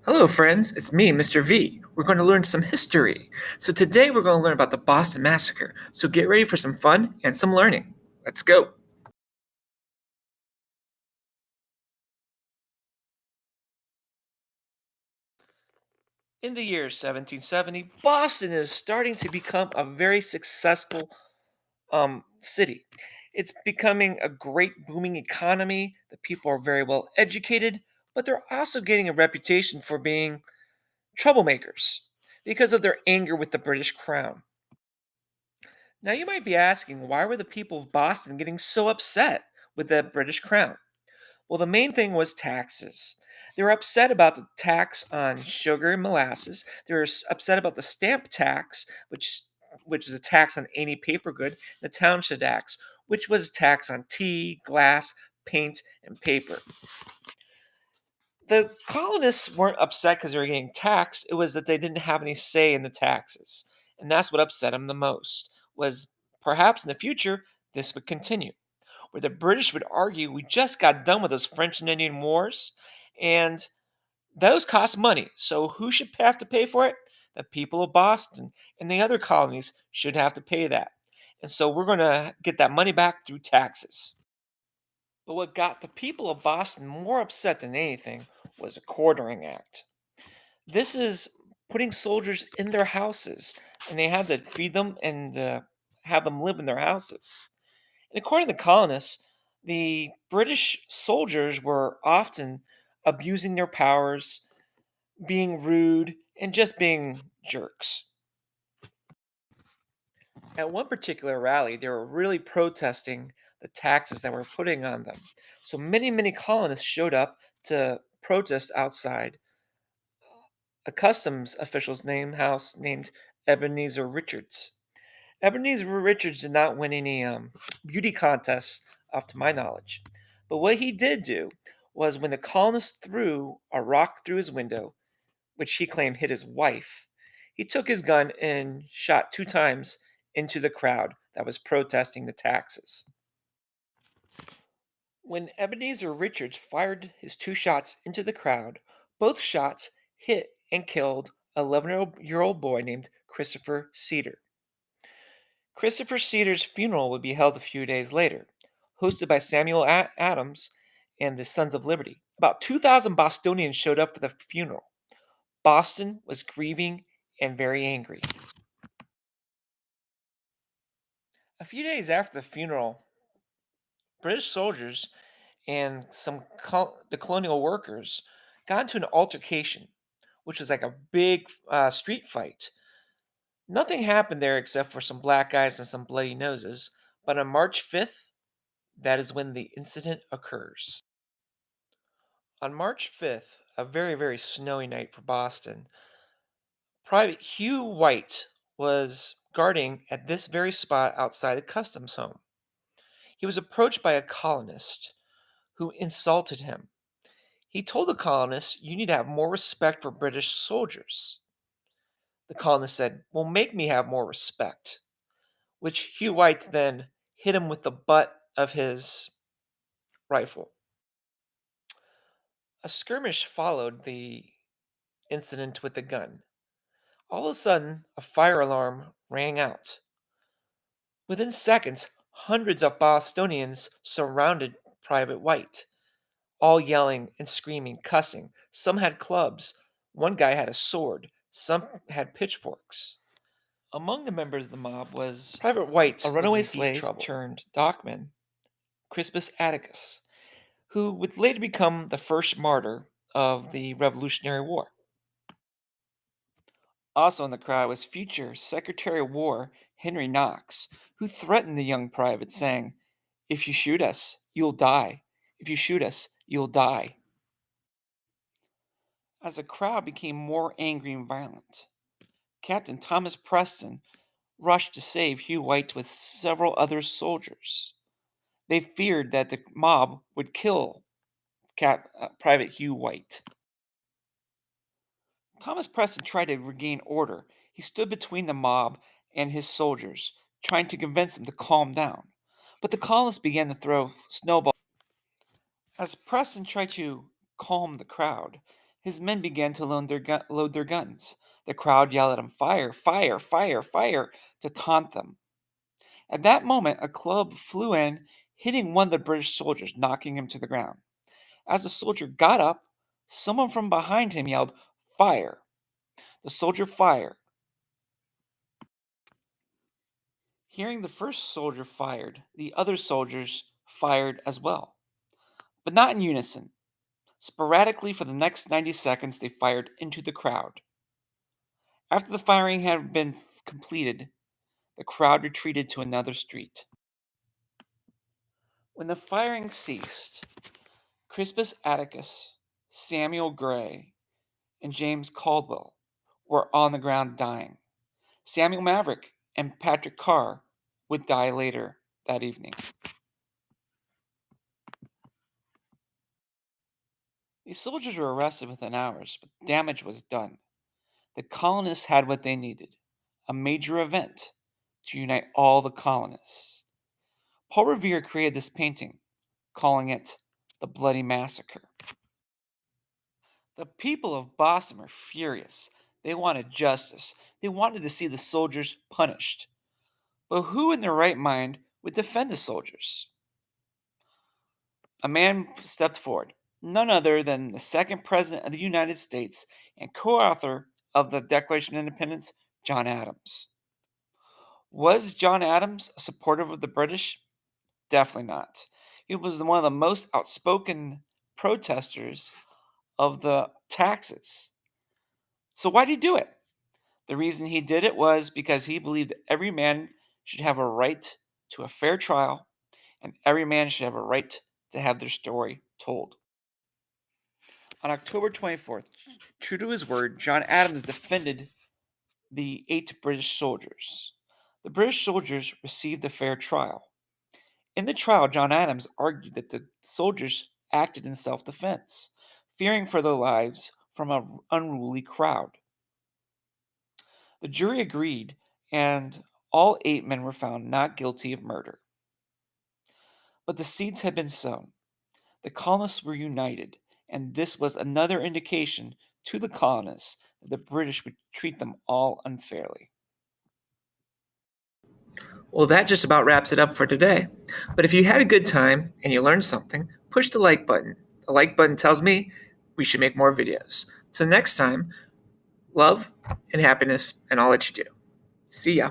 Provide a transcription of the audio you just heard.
Hello, friends. It's me, Mr. V. We're going to learn some history. So, today we're going to learn about the Boston Massacre. So, get ready for some fun and some learning. Let's go. In the year 1770, Boston is starting to become a very successful city. It's becoming a great booming economy. The people are very well educated, but they're also getting a reputation for being troublemakers because of their anger with the British Crown. Now, you might be asking, why were the people of Boston getting so upset with the British Crown? Well, the main thing was taxes. They were upset about the tax on sugar and molasses. They were upset about the stamp tax, which is a tax on any paper good, the township tax, which was a tax on tea, glass, paint, and paper. The colonists weren't upset because they were getting taxed. It was that they didn't have any say in the taxes, and that's what upset them the most. Was perhaps in the future this would continue, where the British would argue, we just got done with those French and Indian wars, and those cost money. So who should have to pay for it? The people of Boston and the other colonies should have to pay that. And so we're going to get that money back through taxes. But what got the people of Boston more upset than anything was a quartering act. This is putting soldiers in their houses, and they had to feed them and have them live in their houses. And according to the colonists, the British soldiers were often abusing their powers, being rude, and just being jerks. At one particular rally, they were really protesting the taxes that were putting on them. So many colonists showed up to protest outside a customs official's name house named Ebenezer Richards. Ebenezer Richards did not win any beauty contests, up to my knowledge. But what he did do was when the colonist threw a rock through his window, which he claimed hit his wife, he took his gun and shot 2 times into the crowd that was protesting the taxes. When Ebenezer Richards fired his 2 shots into the crowd, both shots hit and killed an 11-year-old boy named Christopher Cedar. Christopher Cedar's funeral would be held a few days later, hosted by Samuel Adams and the Sons of Liberty. About 2,000 Bostonians showed up for the funeral. Boston was grieving and very angry. A few days after the funeral, British soldiers and the colonial workers got into an altercation, which was like a big street fight. Nothing happened there except for some black eyes and some bloody noses. But on March 5th, that is when the incident occurs. On March 5th, a very snowy night for Boston, Private Hugh White was guarding at this very spot outside a customs home. He was approached by a colonist who insulted him. He told the colonist, "You need to have more respect for British soldiers." The colonist said, "Well, make me have more respect," which Hugh White then hit him with the butt of his rifle. A skirmish followed the incident with the gun. All of a sudden, a fire alarm rang out. Within seconds, hundreds of Bostonians surrounded Private White, all yelling and screaming, cussing. Some had clubs. One guy had a sword. Some had pitchforks. Among the members of the mob was Private White, a runaway slave turned dockman, Crispus Atticus, who would later become the first martyr of the Revolutionary War. Also in the crowd was future Secretary of War Henry Knox, who threatened the young private, saying, "If you shoot us, you'll die. If you shoot us, you'll die." As the crowd became more angry and violent, Captain Thomas Preston rushed to save Hugh White with several other soldiers. They feared that the mob would kill Private Hugh White. Thomas Preston tried to regain order. He stood between the mob and his soldiers, trying to convince them to calm down. But the colonists began to throw snowballs. As Preston tried to calm the crowd, His men began to load their guns. The crowd yelled at him, "Fire, fire, fire, fire," to taunt them. At that moment, a club flew in, hitting one of the British soldiers, knocking him to the ground. As the soldier got up, someone from behind him yelled, "Fire!" The soldier fired. Hearing the first soldier fired, the other soldiers fired as well, but not in unison. Sporadically for the next 90 seconds, they fired into the crowd. After the firing had been completed, the crowd retreated to another street. When the firing ceased, Crispus Attucks, Samuel Gray, and James Caldwell were on the ground dying. Samuel Maverick and Patrick Carr would die later that evening. The soldiers were arrested within hours, but damage was done. The colonists had what they needed, a major event to unite all the colonists. Paul Revere created this painting, calling it the Bloody Massacre. The people of Boston were furious. They wanted justice. They wanted to see the soldiers punished. But who in their right mind would defend the soldiers? A man stepped forward, none other than the second president of the United States and co author of the Declaration of Independence, John Adams. Was John Adams supportive of the British? Definitely not. He was one of the most outspoken protesters of the taxes. So, why did he do it? The reason he did it was because he believed that every man should have a right to a fair trial and every man should have a right to have their story told. On October 24th, true to his word, John Adams defended the 8 British soldiers. The British soldiers received a fair trial. In the trial, John Adams argued that the soldiers acted in self defense, fearing for their lives from an unruly crowd. The jury agreed, and all 8 men were found not guilty of murder. But the seeds had been sown. The colonists were united, and this was another indication to the colonists that the British would treat them all unfairly. Well, that just about wraps it up for today. But if you had a good time and you learned something, push the like button. The like button tells me we should make more videos. So next time, love and happiness and all that you do. See ya.